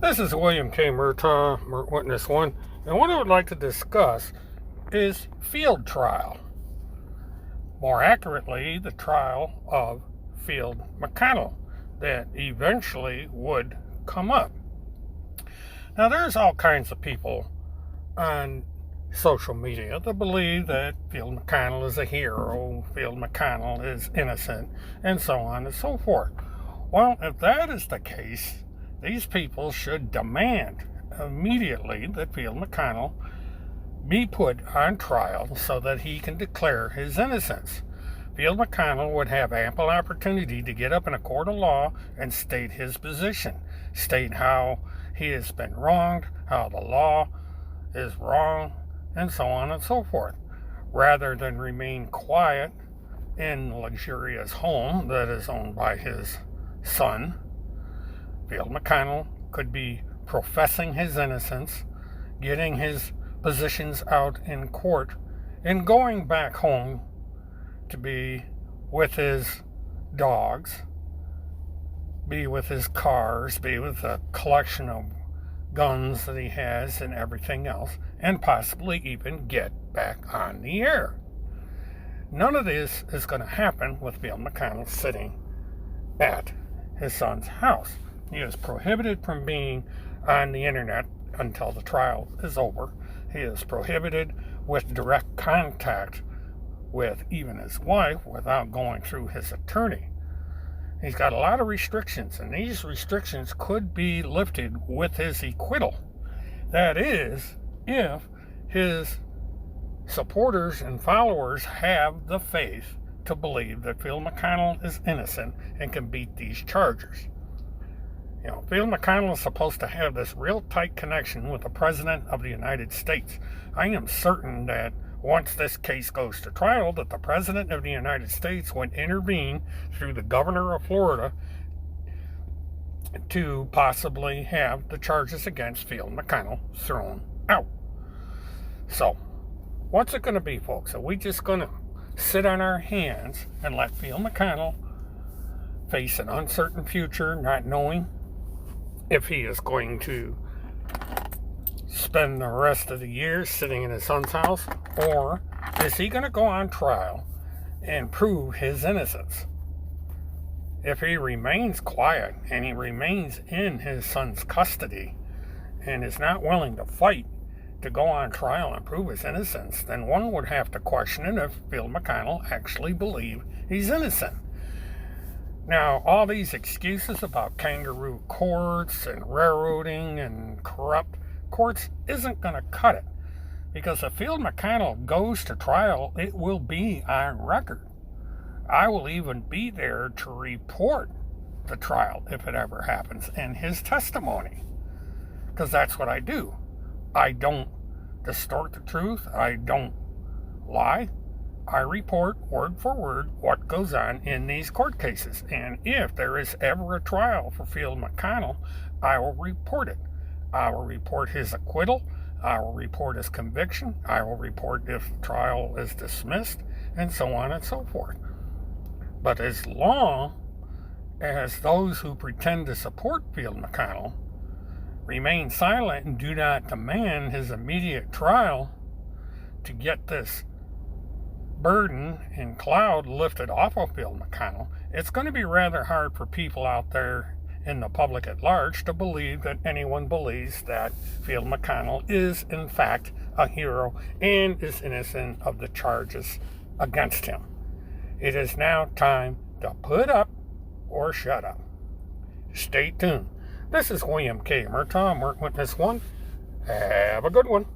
This is William K. Murtaugh, Witness 1, and what I would like to discuss is field trial. More accurately, the trial of Field McConnell that eventually would come up. Now, there's all kinds of people on social media that believe that Field McConnell is a hero, Field McConnell is innocent, and so on and so forth. Well, if that is the case, these people should demand immediately that Field McConnell be put on trial so that he can declare his innocence. Field McConnell would have ample opportunity to get up in a court of law and state his position, state how he has been wronged, how the law is wrong, and so on and so forth, rather than remain quiet in the luxurious home that is owned by his son. Field McConnell could be professing his innocence, getting his positions out in court, and going back home to be with his dogs, be with his cars, be with a collection of guns that he has and everything else, and possibly even get back on the air. None of this is going to happen with Field McConnell sitting at his son's house. He is prohibited from being on the internet until the trial is over. He is prohibited with direct contact with even his wife without going through his attorney. He's got a lot of restrictions, and these restrictions could be lifted with his acquittal. That is, if his supporters and followers have the faith to believe that Field McConnell is innocent and can beat these charges. You know, Field McConnell is supposed to have this real tight connection with the President of the United States. I am certain that once this case goes to trial, that the President of the United States would intervene through the governor of Florida to possibly have the charges against Field McConnell thrown out. So, what's it going to be, folks? Are we just going to sit on our hands and let Field McConnell face an uncertain future, not knowing if he is going to spend the rest of the year sitting in his son's house, or is he going to go on trial and prove his innocence? If he remains quiet and he remains in his son's custody and is not willing to fight to go on trial and prove his innocence, then one would have to question if Field McConnell actually believes he's innocent. Now, all these excuses about kangaroo courts and railroading and corrupt courts isn't going to cut it. Because if Field McConnell goes to trial, it will be on record. I will even be there to report the trial if it ever happens and his testimony. Because that's what I do. I don't distort the truth. I don't lie. I report word for word what goes on in these court cases. And if there is ever a trial for Field McConnell, I will report it. I will report his acquittal. I will report his conviction. I will report if the trial is dismissed, and so on and so forth. But as long as those who pretend to support Field McConnell remain silent and do not demand his immediate trial to get this burden and cloud lifted off of Field McConnell, it's going to be rather hard for people out there in the public at large to believe that anyone believes that Field McConnell is in fact a hero and is innocent of the charges against him. It is now time to put up or shut up. Stay tuned. This is William K. Murtaugh, Witness 1. Have a good one.